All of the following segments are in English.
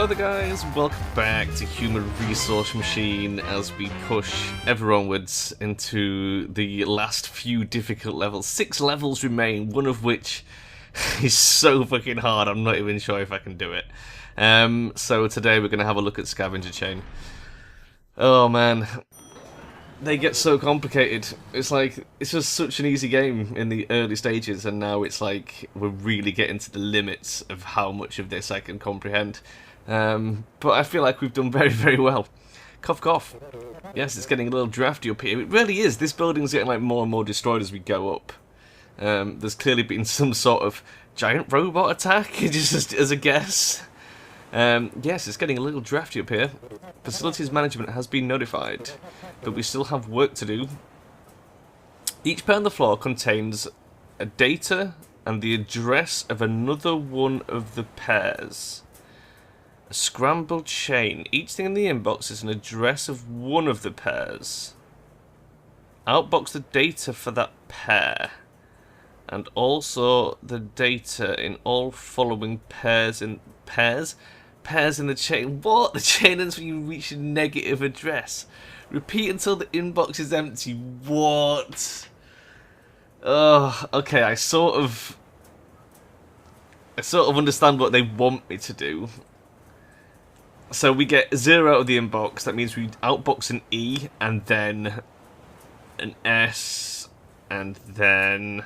Hello there guys, welcome back to Human Resource Machine as we push ever onwards into the last few difficult levels. 6 levels remain, one of which is so fucking hard I'm not even sure if I can do it. So today we're going to have a look at Scavenger Chain. Oh man, they get so complicated. It's like, it's just such an easy game in the early stages, and now it's like we're really getting to the limits of how much of this I can comprehend. But I feel like we've done very, very well. Cough, cough. Yes, it's getting a little drafty up here. It really is. This building's getting like more and more destroyed as we go up. There's clearly been some sort of giant robot attack, just as a guess. Yes, it's getting a little drafty up here. Facilities management has been notified, but we still have work to do. Each pair on the floor contains a data and the address of another one of the pairs. A scrambled chain. Each thing in the inbox is an address of one of the pairs. Outbox the data for that pair. And also the data in all following pairs in the chain. What? The chain ends when you reach a negative address. Repeat until the inbox is empty. What? Oh, okay. I sort of understand what they want me to do. So we get 0 out of the inbox. That means we outbox an E and then an S and then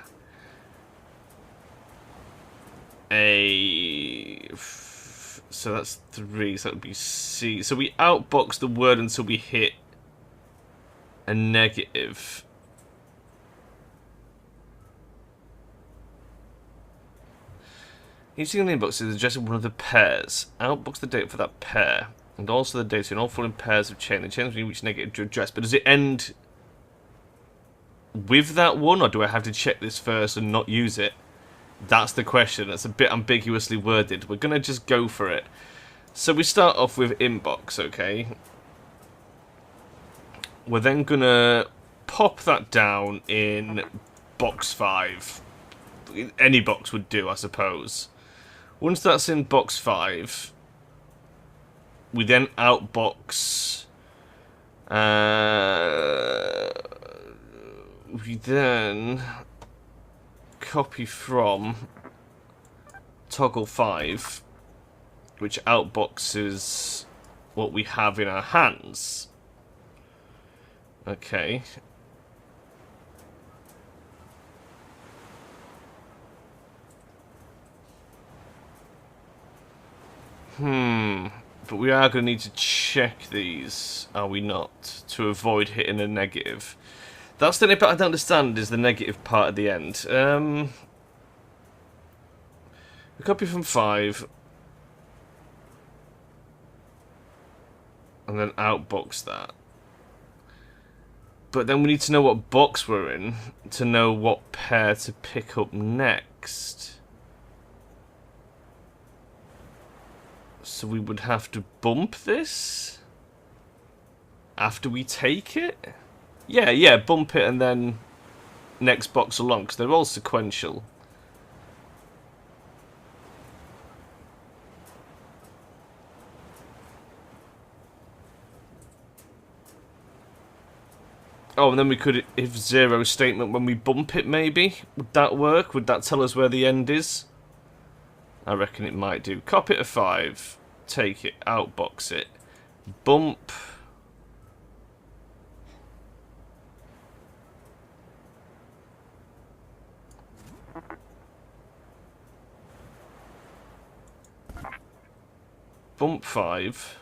a. So that's 3, so that would be C. So we outbox the word until we hit a negative. Each thing in the inbox is addressing one of the pairs. Outbox the data for that pair. And also the data in all following pairs of chain. The chain when you reach negative address. But does it end with that one, or do I have to check this first and not use it? That's the question. That's a bit ambiguously worded. We're going to just go for it. So we start off with inbox, okay? We're then going to pop that down in box 5. Any box would do, I suppose. Once that's in box 5, we then outbox. We then copy from toggle 5, which outboxes what we have in our hands. Okay. But we are going to need to check these, are we not, to avoid hitting a negative. That's the only part I don't understand, is the negative part at the end. We copy from 5. And then outbox that. But then we need to know what box we're in to know what pair to pick up next. So we would have to bump this after we take it? Yeah, bump it and then next box along, because they're all sequential. Oh, and then we could, if 0 statement when we bump it, maybe? Would that work? Would that tell us where the end is? I reckon it might do. Copy it to 5. Take it. Outbox it. Bump. Bump 5.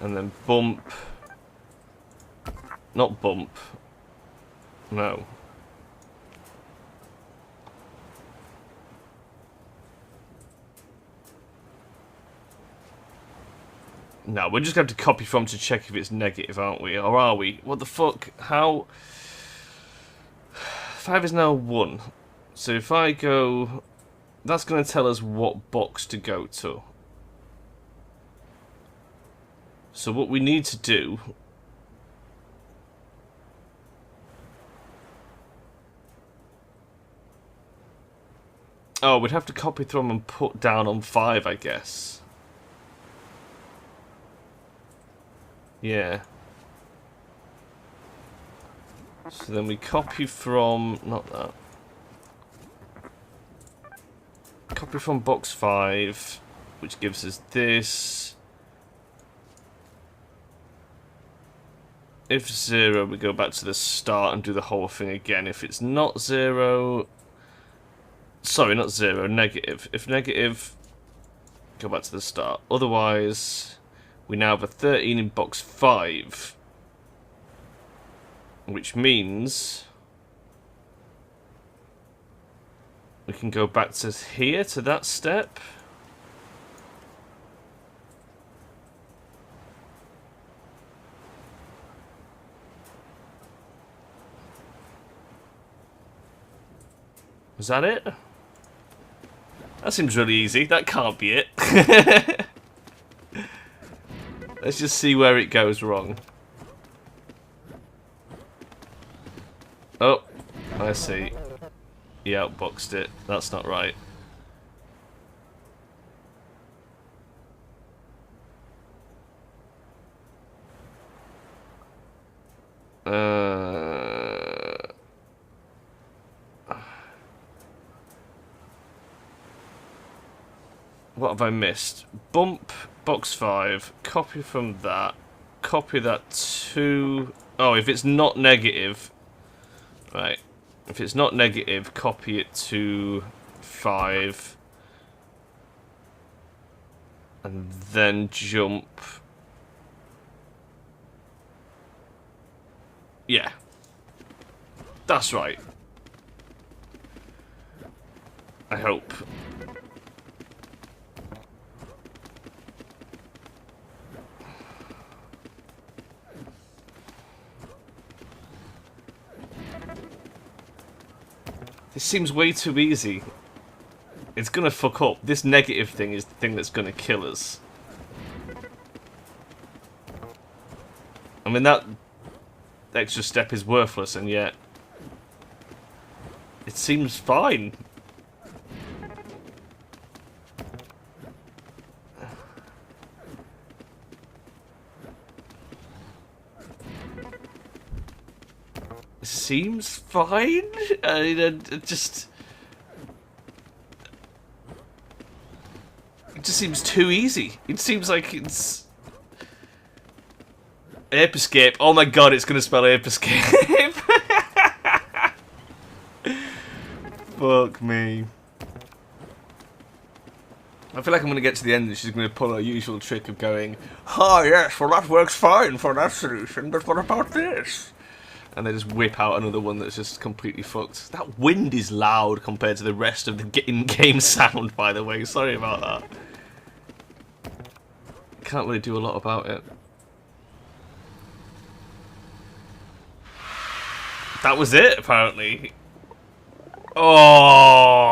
And then bump. Not bump. No. No, we're just going to have to copy from to check if it's negative, aren't we? Or are we? What the fuck? How? 5 is now 1. So if I go... That's going to tell us what box to go to. So what we need to do Oh, we'd have to copy from and put down on 5, I guess. Yeah. So then we copy from... not that. Copy from box 5, which gives us this. If 0, we go back to the start and do the whole thing again. If it's not 0... Sorry, not 0, negative. If negative, go back to the start. Otherwise, we now have a 13 in box 5. Which means... we can go back to here, to that step. Was that it? That seems really easy. That can't be it. Let's just see where it goes wrong. Oh, I see. He outboxed it. That's not right. What have I missed? Bump, box 5, copy from that, copy that to... oh, if it's not negative... right. If it's not negative, copy it to 5. And then jump... yeah. That's right. I hope. This seems way too easy. It's gonna fuck up. This negative thing is the thing that's gonna kill us. I mean, that extra step is worthless, and yet it seems fine. Seems fine. I mean, it just seems too easy. It seems like it's ape escape. Oh my god, it's gonna spell ape escape. Fuck me. I feel like I'm gonna get to the end and she's gonna pull her usual trick of going, "Oh yes, well that works fine for that solution, but what about this?" And they just whip out another one that's just completely fucked. That wind is loud compared to the rest of the in-game sound, by the way. Sorry about that. Can't really do a lot about it. That was it, apparently. Oh,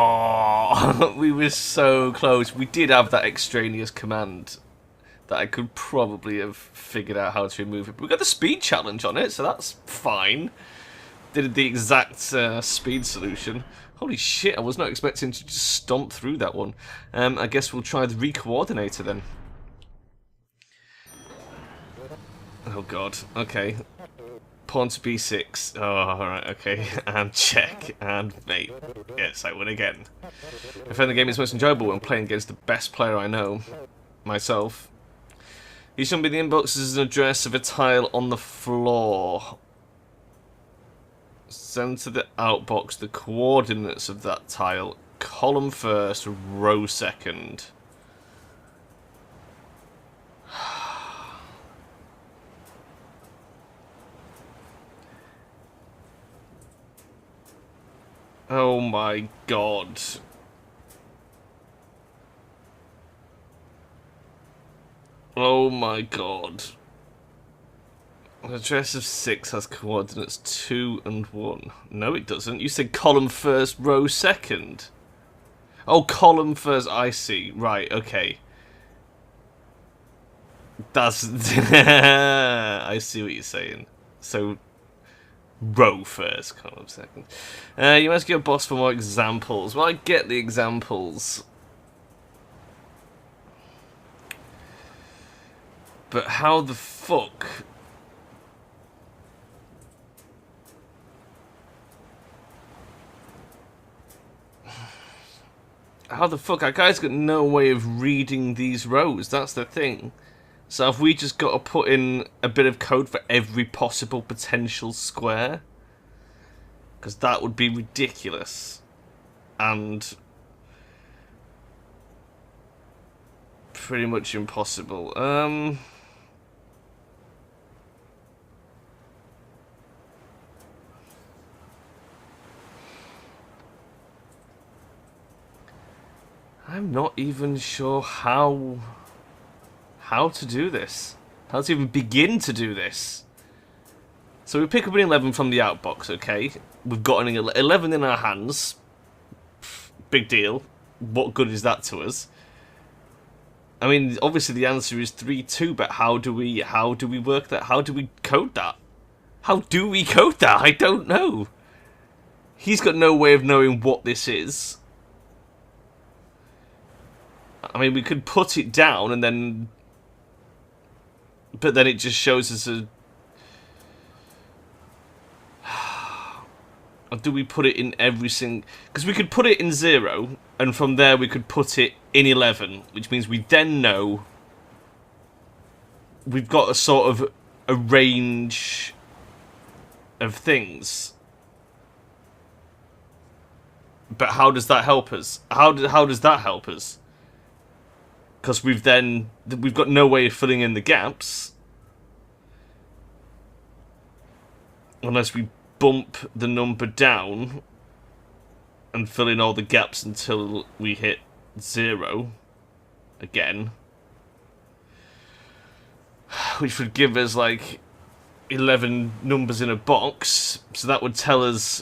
we were so close. We did have that extraneous command that I could probably have figured out how to remove it. But we got the speed challenge on it, so that's fine. Did the exact speed solution. Holy shit, I was not expecting to just stomp through that one. I guess we'll try the re-coordinator then. Oh god, okay. Pawn to b6. Oh, alright, okay. And check. And mate. Yes, I win again. I find the game is most enjoyable when playing against the best player I know. Myself. You should be the inbox as an address of a tile on the floor. Send to the outbox the coordinates of that tile. Column first, row second. Oh my god. Oh my god. The address of 6 has coordinates 2 and 1. No, it doesn't. You said column first, row second. Oh, column first. I see. Right, okay. That's... I see what you're saying. So, row first, column second. You ask your boss for more examples. Well, I get the examples. But how the fuck... How the fuck? Our guy's got no way of reading these rows, that's the thing. So have we just got to put in a bit of code for every possible potential square? Because that would be ridiculous. And... pretty much impossible. I'm not even sure how to do this. How to even begin to do this. So we pick up an 11 from the outbox, okay? We've got an 11 in our hands. Big deal. What good is that to us? I mean, obviously the answer is 3-2, but how do we work that? How do we code that? How do we code that? I don't know. He's got no way of knowing what this is. I mean, we could put it down and then... But then it just shows us a... Or do we put it in every single... Because we could put it in 0, and from there we could put it in 11, which means we then know... We've got a sort of a range of things. But how does that help us? How does that help us? Because we've got no way of filling in the gaps. Unless we bump the number down and fill in all the gaps until we hit 0 again. Which would give us like 11 numbers in a box. So that would tell us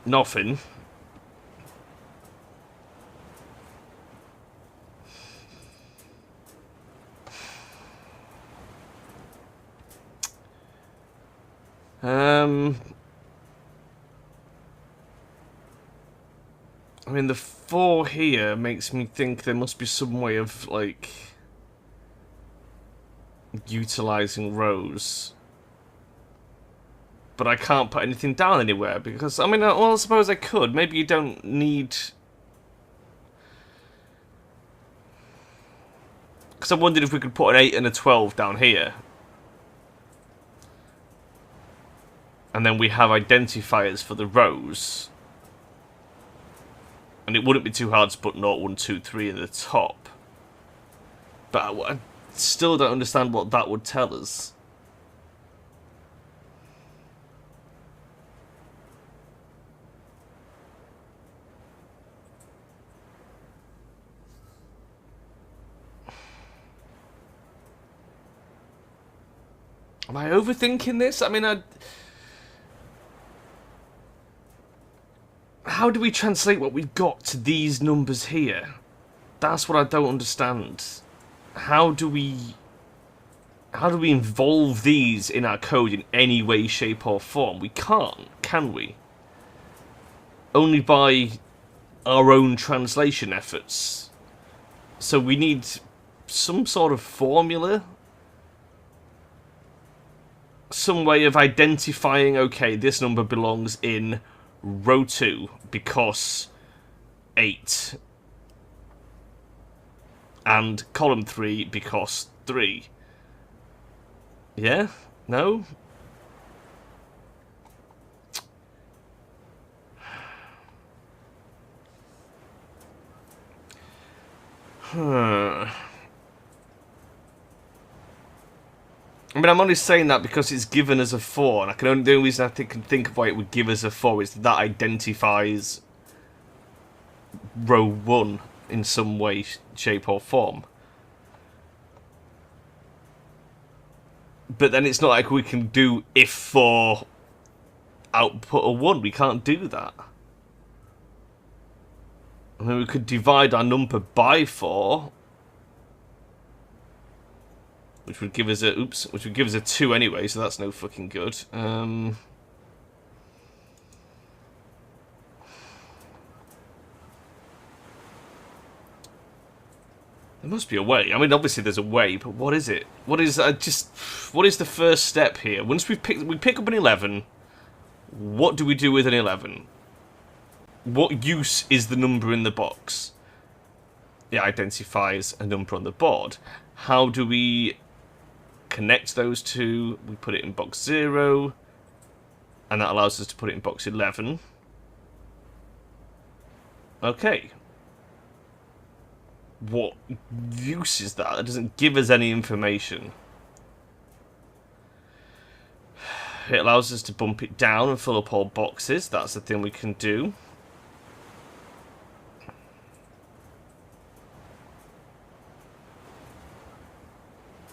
nothing. I mean, the 4 here makes me think there must be some way of, like, utilizing rows. But I can't put anything down anywhere because, I mean, well, I suppose I could. Maybe you don't need... Because I wondered if we could put an 8 and a 12 down here. And then we have identifiers for the rows. And it wouldn't be too hard to put 0, 1, 2, 3 in the top. But I still don't understand what that would tell us. Am I overthinking this? I mean, how do we translate what we've got to these numbers here? That's what I don't understand. How do we involve these in our code in any way, shape or form? We can't, can we? Only by our own translation efforts. So we need some sort of formula? Some way of identifying, okay, this number belongs in row 2 because 8. And column 3 because 3. Yeah? No? I mean, I'm only saying that because it's given us a 4, and the only reason I can think of why it would give us a 4 is that identifies row 1 in some way, shape or form. But then it's not like we can do if 4 output a 1. We can't do that. I mean, we could divide our number by 4. which would give us a which would give us a 2 anyway, so that's no fucking good. There must be a way. I mean, obviously there's a way, but what is it? What is the first step here? Once we pick up an 11, what do we do with an 11? What use is the number in the box? It identifies a number on the board. How do we connect those two? We put it in box 0, and that allows us to put it in box 11. Okay. What use is that? It doesn't give us any information. It allows us to bump it down and fill up all boxes. That's the thing we can do.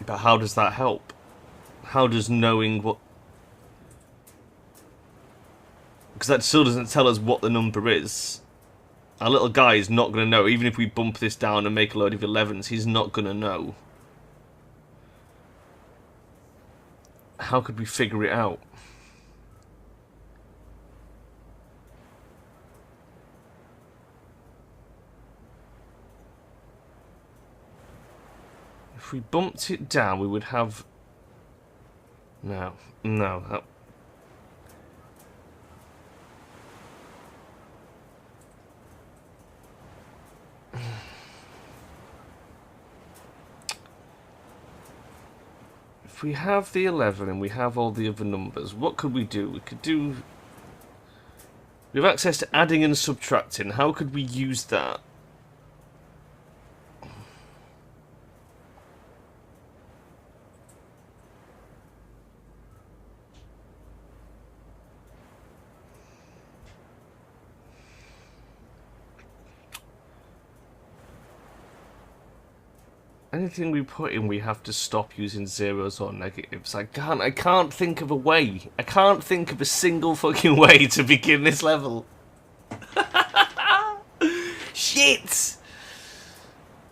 But how does that help? How does knowing what... Because that still doesn't tell us what the number is. Our little guy is not going to know. Even if we bump this down and make a load of 11s, he's not going to know. How could we figure it out? If we bumped it down, we would have... No. That... If we have the 11 and we have all the other numbers, what could we do? We could do... We have access to adding and subtracting. How could we use that? Anything we put in, we have to stop using zeros or negatives. I can't think of a way. I can't think of a single fucking way to begin this level. Shit!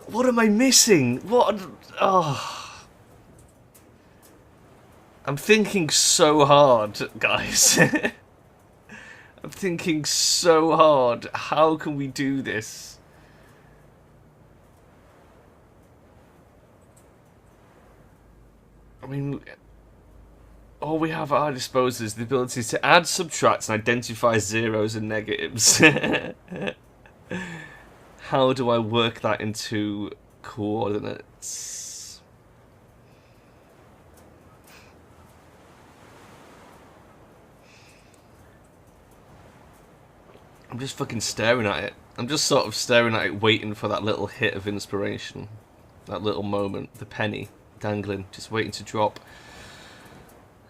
What am I missing? What? Oh. I'm thinking so hard, guys. I'm thinking so hard. How can we do this? I mean, all we have at our disposal is the ability to add, subtract, and identify zeros and negatives. How do I work that into coordinates? I'm just fucking staring at it. I'm just sort of staring at it, waiting for that little hit of inspiration. That little moment, the penny. Dangling, just waiting to drop.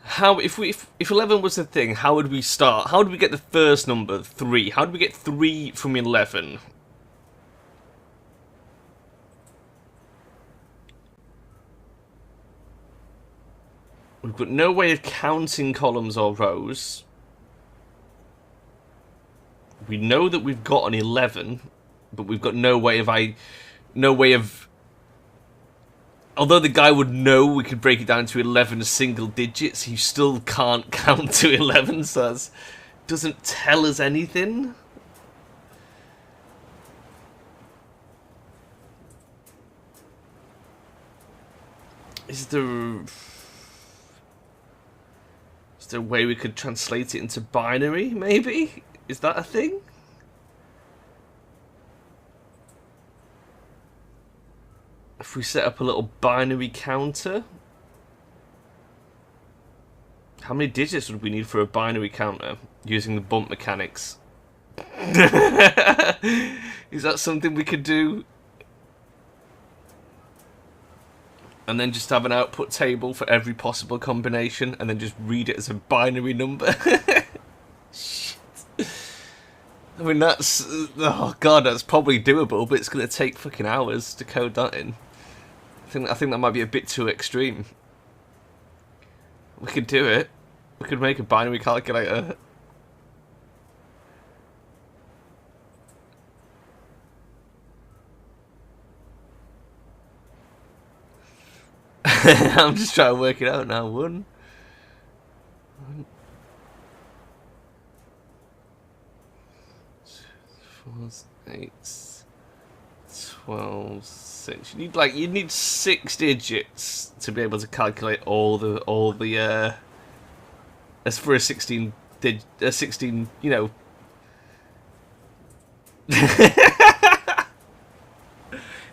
How if 11 was the thing, how would we start? How would we get the first number, 3? How do we get 3 from 11? We've got no way of counting columns or rows. We know that we've got an 11, but we've got no way of although the guy would know we could break it down to 11 single digits, he still can't count to 11, so that doesn't tell us anything. Is there a way we could translate it into binary, maybe? Is that a thing? If we set up a little binary counter, how many digits would we need for a binary counter using the bump mechanics? Is that something we could do? And then just have an output table for every possible combination and then just read it as a binary number? Shit. I mean, that's... Oh god, that's probably doable, but it's going to take fucking hours to code that in. I think that might be a bit too extreme. We could do it. We could make a binary calculator. I'm just trying to work it out now. 1, 4, 8, 12, 6. You need 6 digits to be able to calculate all the as for a 16, you know.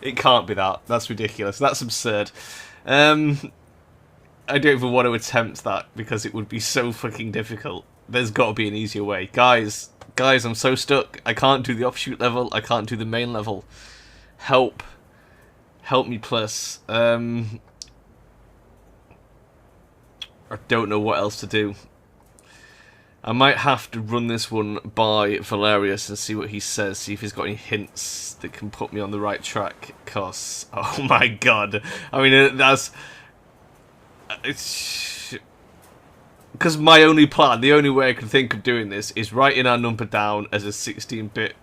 It can't be that. That's ridiculous. That's absurd. I don't even want to attempt that because it would be so fucking difficult. There's got to be an easier way. Guys, I'm so stuck. I can't do the offshoot level. I can't do the main level. Help. Help me, plus. I don't know what else to do. I might have to run this one by Valerius and see what he says, see if he's got any hints that can put me on the right track, because, oh my god, I mean, that's... Because my only plan, the only way I can think of doing this, is writing our number down as a 16-bit...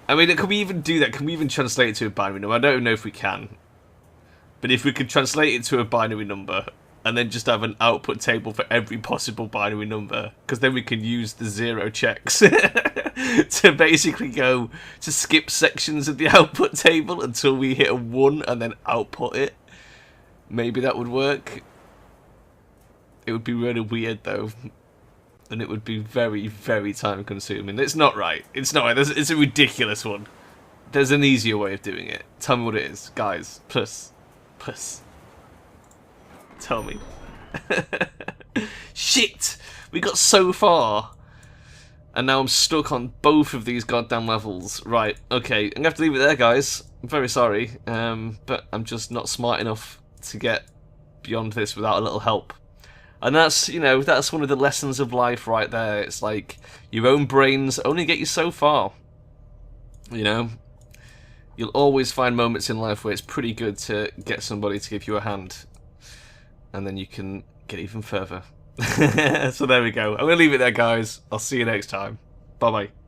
I mean, can we even do that? Can we even translate it to a binary number? I don't know if we can. But if we could translate it to a binary number... and then just have an output table for every possible binary number, because then we can use the 0 checks to basically go to skip sections of the output table until we hit a 1 and then output it. Maybe that would work. It would be really weird though, and it would be very, very time consuming. It's not right. It's not right. It's a ridiculous one. There's an easier way of doing it. Tell me what it is, guys. Plus. Tell me. Shit! We got so far. And now I'm stuck on both of these goddamn levels. Right, okay. I'm going to have to leave it there, guys. I'm very sorry. But I'm just not smart enough to get beyond this without a little help. And that's, you know, that's one of the lessons of life right there. It's like, your own brains only get you so far. You know? You'll always find moments in life where it's pretty good to get somebody to give you a hand. And then you can get even further. So there we go. I'm going to leave it there, guys. I'll see you next time. Bye-bye.